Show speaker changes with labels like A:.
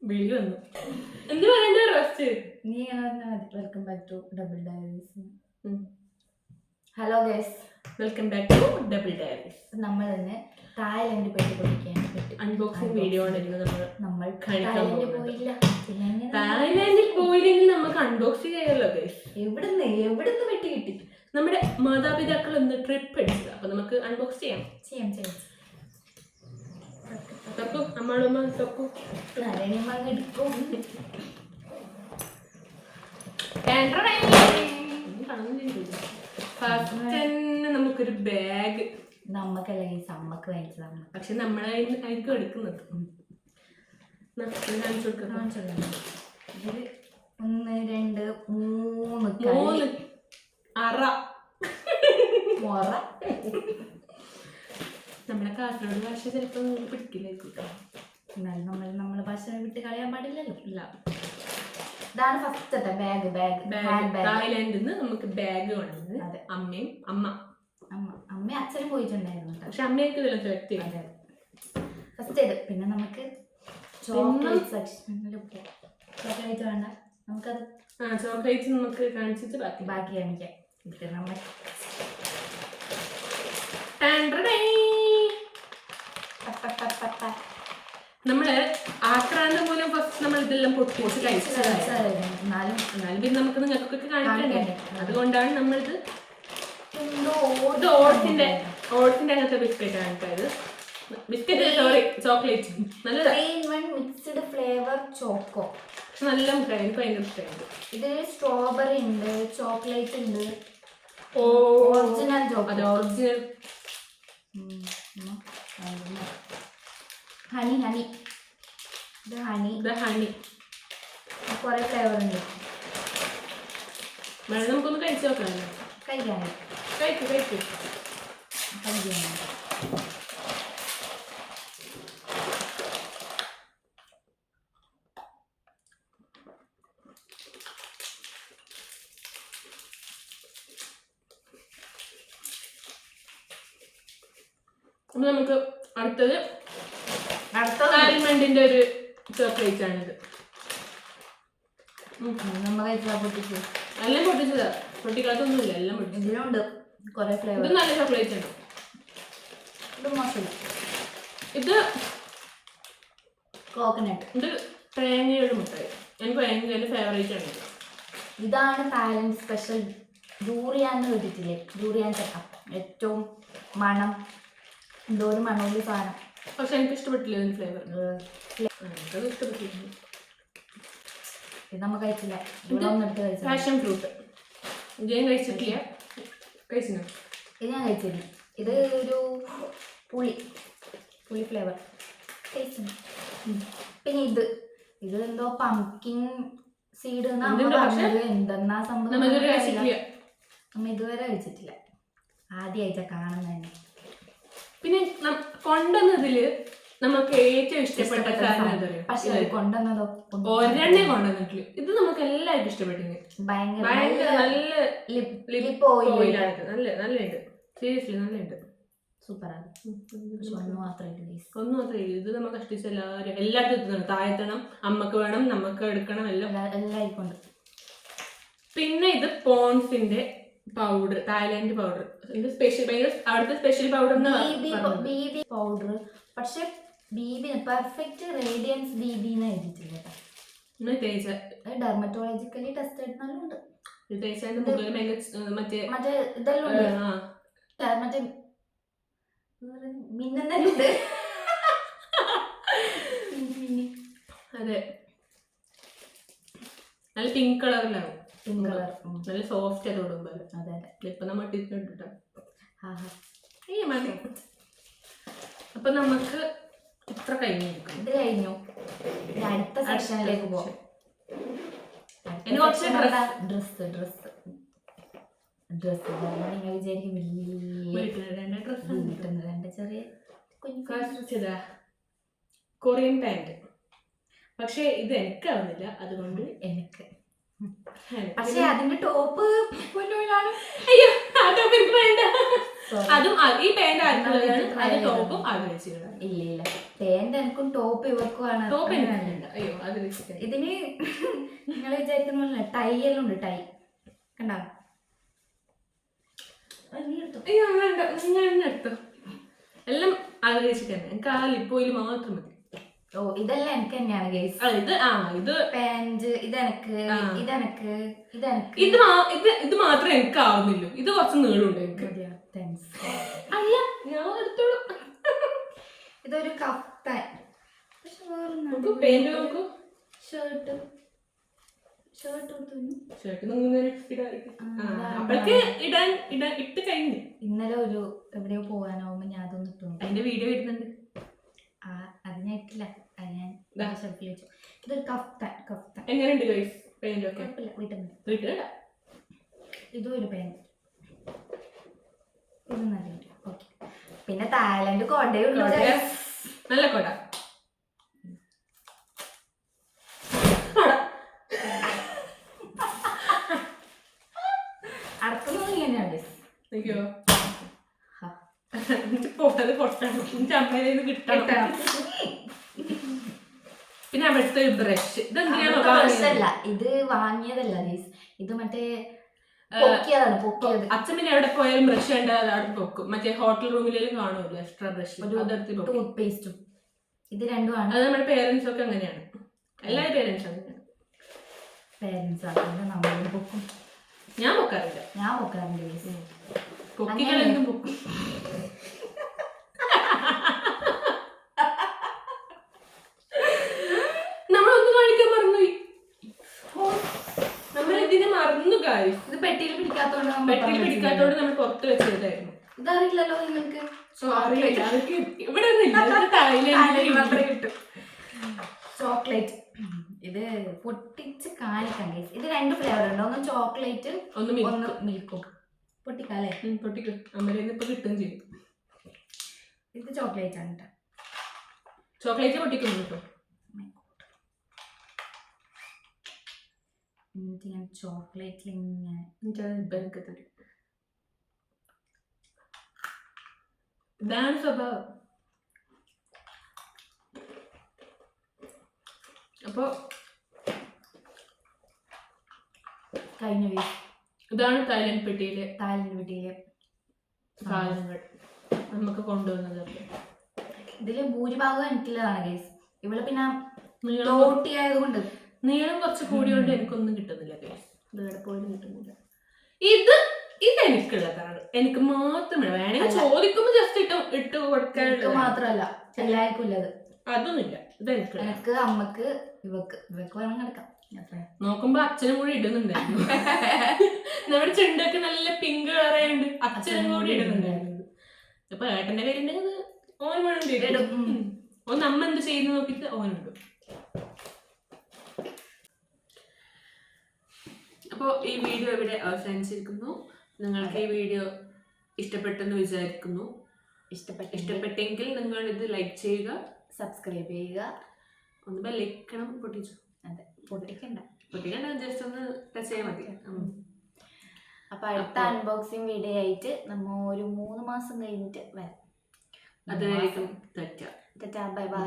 A: വിളി വന്നു. എന്ത് പറയണ്ടേ റോസ്റ്റ്?
B: നീ welcome back to double diaries. Hello guys,
A: welcome back to double diaries.
B: നമ്മൾ തന്നെ തായ്ലൻഡ് പെട്ടി പൊട്ടിക്കാൻ
A: അൺബോക്സിംഗ് വീഡിയോ
B: നമ്മൾ പോയില്ല.
A: തായ്ലാൻഡിൽ പോയില്ലെങ്കിൽ നമുക്ക് അൺബോക്സ് ചെയ്യാമല്ലോ ഗൈസ്.
B: എവിടുന്ന് പെട്ടി കിട്ടി?
A: നമ്മുടെ മാതാപിതാക്കൾ ഒന്ന് ട്രിപ്പ് അടിച്ചത്. അപ്പൊ നമുക്ക് അൺബോക്സ് ചെയ്യാം. തൊക്കു അമ്മാളുമ്മ തൊക്കു
B: എടുക്കും.
A: ഫസ്റ്റ് തന്നെ നമുക്കൊരു ബാഗ്.
B: നമുക്കല്ല ഈ സമ്മക്ക് വാങ്ങിച്ചതാണ്.
A: പക്ഷെ നമ്മളായിരിക്കും എടുക്കുന്നത്.
B: ഇതില് 1 2 3
A: അറ
B: മൊറ.
A: നമ്മളെ കാസർഗോഡ് ഭാഷ ചിലപ്പോൾ പിടിക്കില്ലായിരിക്കും.
B: എന്നാലും നമ്മളെ ഭാഷ വിട്ട് കളയാൻ പാടില്ലല്ലോ.
A: ഇല്ല.
B: ഇതാണ് ഫസ്റ്റത്തെ ബാഗ്.
A: തായ്ലാൻഡിൽ നിന്ന് നമുക്ക് ബാഗ് കൊണ്ടുവന്നത് അമ്മയും
B: അച്ഛനും പോയിട്ടുണ്ടായിരുന്നു.
A: പക്ഷെ അമ്മയൊക്കെ ഇതിലും സെലക്ട് ചെയ്യും.
B: ഫസ്റ്റ് ഇത്. പിന്നെ നമുക്ക് ചോക്ലേറ്റ് സെക്ഷനിൽ ചോക്ലേറ്റ് വേണ്ട, നമുക്കത്
A: ചോക്ലേറ്റ്സ് നമുക്ക് കാണിച്ചിട്ട്
B: ബാക്കി കാണിക്കാം. ഇത്
A: നമ്മള് ആക്രാന്തം മൂലം ഫസ്റ്റ് നമ്മൾ ഇതെല്ലാം പൊട്ടിച്ച് കഴിച്ചത്. എന്നാലും പിന്നെ നമുക്ക് നിങ്ങൾക്കൊക്കെ കാണിക്കണ്ടേ. അതുകൊണ്ടാണ് നമ്മളിത് ഓട്സിന്റെ അകത്തെ ബിസ്ക്കറ്റ് ആണ്. Biscuit sorry chocolate. നല്ല
B: മിക്സ്ഡ് ഫ്ലേവർ ചോക്കോ.
A: നല്ല മുട്ടായി, എനിക്ക് ഭയങ്കര ഇഷ്ടമായിരുന്നു.
B: ഇതിൽ സ്ട്രോബെറി ഉണ്ട്, ചോക്ലേറ്റ് ഉണ്ട്,
A: ഒറിജിനൽ
B: ചോക്ലേറ്റ്,
A: ഒറിജിനൽ
B: ഹണി. ഇത് ഹണി കുറെ ഫ്ലേവർ ഉണ്ട്.
A: നമുക്കൊന്ന് കഴിച്ചു നോക്കാമല്ലോ.
B: കഴിക്കാനേ
A: കഴിക്കും. അപ്പൊ നമുക്ക് അടുത്തത് ആൽമണ്ടിന്റെ ഒരു ചോക്ലേറ്റ് ആണിത്. എല്ലാം പൊട്ടിച്ചതാ, പൊട്ടിക്കാത്തൊന്നുമില്ല, എല്ലാം പൊട്ടിച്ചു.
B: ഇതിലുണ്ട് കുറെ ഫ്ലേവർ.
A: ഇത് നല്ല ചോക്ലേറ്റ് ആണ്.
B: ഇത് മോശം.
A: ഇത്
B: കോക്കനട്ട്.
A: ഇത് തേങ്ങയുടെ മുട്ടായി. എനിക്ക് ഭയങ്കര ഫേവറേറ്റ് ആണ്.
B: ഇതാണ് തായ്ലൻഡ് സ്പെഷ്യൽ ഡൂറിയാൻ എന്ന് കേട്ടിട്ടില്ലേ? ഡൂറിയാൻ ചക്ക. ഏറ്റവും മണം എന്തോ ഒരു മണമുള്ള സാധനം.
A: പക്ഷെ എനിക്ക് ഇഷ്ടപ്പെട്ടില്ല ഇതിന് ഫ്ലേവർ. ഇഷ്ടപ്പെട്ടില്ല.
B: ഇത് നമ്മൾ കഴിച്ചില്ല.
A: പാഷൻ ഫ്രൂട്ട് ഞാൻ കഴിച്ചിട്ടില്ല. കഴിച്ചില്ല.
B: ഇത് ഞാൻ കഴിച്ചില്ല. ഇത് ഒരു പുളി ഫ്ലേവർ കഴിച്ചില്ല. പിന്നെ ഇത് എന്തോ പംകിൻ സീഡ് എന്തെന്നാ സംഭവം നമ്മൾ ഇതുവരെ കഴിച്ചിട്ടില്ല. ആദ്യമായിട്ടാ കാണുന്നതന്നെ.
A: പിന്നെ കൊണ്ടുവന്നതില് നമുക്ക് ഏറ്റവും ഇഷ്ടപ്പെട്ട
B: പക്ഷെ കൊണ്ടുവന്നതോ
A: ഒരെണ്ണേ കൊണ്ടുവന്നിട്ടില്ല. ഇത് നമുക്ക് എല്ലാവർക്കും ഇഷ്ടപ്പെട്ടില്ല. ഭയങ്കര നല്ല നല്ലുണ്ട്. സീരിയസ്ലി നല്ലുണ്ട്.
B: സൂപ്പറാണ്.
A: ഒന്നും മാത്രമേ ഇത് നമുക്ക് കഷ്ടിച്ച എല്ലായിടത്തും എത്തുന്നുണ്ട്. താഴെത്തണം, അമ്മക്ക് വേണം, നമുക്ക് എടുക്കണം,
B: എല്ലാവർക്കും ഉണ്ട്.
A: പിന്നെ ഇത് പോൺസിന്റെ പൗഡർ, തായ്ലാൻഡ് പൗഡർ. സ്പെഷ്യൽ അവിടുത്തെ സ്പെഷ്യൽ പൗഡർ
B: ബിബി പൗഡർ. പക്ഷെ പെർഫെക്റ്റ് റേഡിയൻസ് ബിബി എന്ന് എഴുതിയിട്ടില്ല. ഡെർമറ്റോളജിക്കലി ടെസ്റ്റ് എടുത്താലും മറ്റേ ഇതെല്ലാം ഉണ്ട്. മറ്റേ മിന്നുന്നുണ്ട്.
A: അതെ, നല്ല പിങ്ക് കളറിലാവും. നല്ല സോഫ്റ്റ് ആയിട്ട് ഓടുമ്പോ.
B: അതെ
A: ഇപ്പൊ നമ്മൾ ഇട്ടിട്ടുണ്ട്. മതി. അപ്പൊ നമുക്ക് ഇത്ര കഴിഞ്ഞു.
B: ഇത് കഴിഞ്ഞു. അടുത്ത സെക്ഷനിലേക്ക് പോകാം. ഡ്രസ് നിങ്ങൾ വിചാരിക്കും
A: ചെറിയ കൊറിയൻ പാന്റ്. പക്ഷെ ഇത് എനിക്കാവുന്നില്ല, അതുകൊണ്ട്
B: എനിക്ക് പക്ഷെ അതിന്റെ ടോപ്പ്
A: അയ്യോ ആ ടോപ്പ് എനിക്ക് വേണ്ട. അതും ഈ പാന്റ് ആർക്കുള്ളതാണ്, അത് ടോപ്പും അത് വെച്ചിട്ടുള്ളത്.
B: ഇല്ല ഇല്ല, പാന്റ് എനിക്കും ടോപ്പ് ഇവർക്കുമാണ്.
A: ടോപ്പ് എനിക്ക് വേണ്ട. അയ്യോ അത് വെച്ചിട്ട്
B: ഇതിന് നിങ്ങൾ വിചാരിക്കുന്ന പോലെ ടൈ എല്ലാം ഉണ്ട്. ടൈ കണ്ടോ?
A: അയ്യോ വേണ്ട, നിങ്ങൾ തന്നെ എടുത്തോ. എല്ലാം ആഗ്രഹിച്ചിട്ട് തന്നെ. എനിക്ക് ആ ലിപ്പോയിൽ മാത്രം മതി.
B: ഓ ഇതെല്ലാം എനിക്ക് തന്നെയാണ് ഗൈസ്.
A: ഇത്
B: പാന്റ് ഇതെനക്ക് ഇതെനക്ക് ഇതെനക്ക്
A: ഇത് മാത്രമേ എനിക്ക് ആവുന്നില്ലൂ. ഇത് കുറച്ച് നീളമുണ്ട് എനിക്ക്. അല്ല ഞാൻ എടുത്തോളൂ.
B: ഇതൊരു കഫ്താൻ.
A: പാന്റ് നോക്കൂ.
B: ഷർട്ട്
A: അപ്പോഴേക്ക് ഇടാൻ ഇട്ട് കഴിഞ്ഞു.
B: ഇന്നലെ ഒരു എവിടെയോ പോകാനാവുമ്പോ ഞാൻ അതൊന്നും ഇട്ടു.
A: അതിന്റെ വീഡിയോ വരുന്നുണ്ട്.
B: അത് ഞാൻ ഇട്ടില്ല, അത് ഞാൻ ഷെൽഫിൽ വെച്ചു. ഇതൊരു കഫ്താൻ.
A: എങ്ങനെയുണ്ട് ഗൈസ് പാന്റൊക്കെ?
B: വീട്ടിലില്ല. ഇതും ഒരു പാന്റ്. ഇത് നല്ലുണ്ട്. ഓക്കെ. പിന്നെ തായ്ലൻഡ് കൊടയുണ്ട്.
A: നല്ല കൊട.
B: അടക്കുന്നത് ഇങ്ങനെയാണ്.
A: അയ്യോ പോട്ടത് പൊട്ടണം. അമ്മയിൽ കിട്ടണം. പിന്നെ അവിടുത്തെ ബ്രഷ്.
B: ഇതെന്തിനാ? ഇത് വാങ്ങിയതല്ല ഗൈസ്, ഇത് മറ്റേ പൊക്കിയത്.
A: അച്ഛൻ പിന്നെ എവിടെ പോയാലും ബ്രഷ് ഉണ്ട്, അത് അവിടെ പൊക്കും. മറ്റേ ഹോട്ടൽ റൂമിലും കാണുമല്ലോ എക്സ്ട്രാ ബ്രഷ്,
B: ടൂത്ത് പേസ്റ്റും. ഇത് രണ്ടുമാണ്.
A: അത് നമ്മുടെ പേരൻസ് ഒക്കെ അങ്ങനെയാണ്. എല്ലാവരും പേരൻസ് അങ്ങനെയാണ്.
B: പേരൻസ് ആക്കുന്നത് നമ്മളും പൊക്കും.
A: ഞാൻ പൊക്കാറില്ല.
B: ഞാൻ പൊക്കാറുണ്ട് ഗൈസ്.
A: പൊക്കികളെന്തും പൊക്കും. നമ്മളൊന്നും കാണിക്കാൻ മറന്നുപോയി. നമ്മൾ ഇതിനെ മറന്നു കാര്യം.
B: ഇത് പെട്ടിയിൽ പിടിക്കാത്തോണ്ട്
A: നമ്മൾ പുറത്ത് വെച്ചതായിരുന്നു.
B: ഇതറിയില്ലല്ലോ നിങ്ങൾക്ക്.
A: ഇവിടെ തായ്ലൻഡ്
B: കിട്ടും ചോക്ലേറ്റ്. ഇത് പൊട്ടിച്ച് കാണിക്കാം ഗൈസ്. ഇത് 2 ഫ്ലേവർ ഉണ്ട്. ഒന്ന് ചോക്ലേറ്റ്, ഒന്ന് മിൽക്കും. പൊട്ടിക്കാല്ലേ?
A: പൊട്ടിക്കും. അമ്മേന്ന് ഇപ്പൊ കിട്ടും ചെയ്യും.
B: ഇത് ചോക്ലേറ്റ് ആണ്.
A: ചോക്ലേറ്റ് പൊട്ടിക്കും കേട്ടോ.
B: ഞാൻ ചോക്ലേറ്റിൽ
A: ഇതാണ് സ്വഭാവം. അപ്പൊ
B: കഴിഞ്ഞു.
A: ഇതാണ് തായ്ലൻഡ് പെട്ടിയിലെ സാധനങ്ങൾ നമുക്ക് കൊണ്ടുവന്നത്.
B: ഇതില് ഭൂരിഭാഗം എനിക്കുള്ളതാണ് ഗൈസ്. ഇവിടെ പിന്നെ ലോട്ടി ആയതുകൊണ്ട്
A: നീളം കുറച്ച് കൂടിയോണ്ട് എനിക്കൊന്നും കിട്ടുന്നില്ല ഗൈസ്. ഇവിടെ പോലും കിട്ടുന്നില്ല. ഇത് എനിക്കുള്ളതാണ്. എനിക്ക് മാത്രമേ വേണമെങ്കിൽ ചോദിക്കുമ്പോ ജസ്റ്റ് ഇട്ട് കൊടുക്കാൻ
B: മാത്രല്ല, എല്ലാവർക്കും ഇല്ലത്.
A: അതൊന്നുമില്ല. ഇത്
B: എനിക്ക് അമ്മക്ക് ഇവക്ക് വേണം കിടക്കാം.
A: നോക്കുമ്പോ അച്ഛനും കൂടി ഇടുന്നുണ്ടായിരുന്നു. നമ്മുടെ ചെണ്ടൊക്കെ നല്ല പിങ്ക് കളറായുണ്ട്. അച്ഛനും കൂടി ഇടുന്നുണ്ടായിരുന്നു. അപ്പൊ ഏട്ടന്റെ കയ്യിലുണ്ടെങ്കിൽ ഓൻ വേണം. ഓൻ നമ്മ എന്ത് ചെയ്യുന്നു നോക്കിട്ട് ഓനുണ്ട്. അപ്പോൾ ഈ വീഡിയോ ഇവിടെ അവസാനിച്ചിരിക്കുന്നു. നിങ്ങൾക്ക് ഈ വീഡിയോ ഇഷ്ടപ്പെട്ടെന്ന് വിചാരിക്കുന്നു. ഇഷ്ടപ്പെട്ടെങ്കിൽ നിങ്ങൾ ഇത് ലൈക്ക് ചെയ്യുക,
B: സബ്സ്ക്രൈബ് ചെയ്യുക,
A: ഒന്ന് ബെല്ലൈക്കണം പൊട്ടിച്ചു.
B: അതെ, പൊട്ടിക്കണ്ട,
A: ജസ്റ്റ് ഒന്ന് ടച്ച് ചെയ്യാൻ മതി.
B: അപ്പൊ അടുത്ത അൺബോക്സിങ് വീഡിയോ ആയിട്ട് നമ്മ ഒരു 3 മാസം കഴിഞ്ഞിട്ട് വരാം.
A: അതുവരേക്കും തെറ്റാ.
B: Bye bye.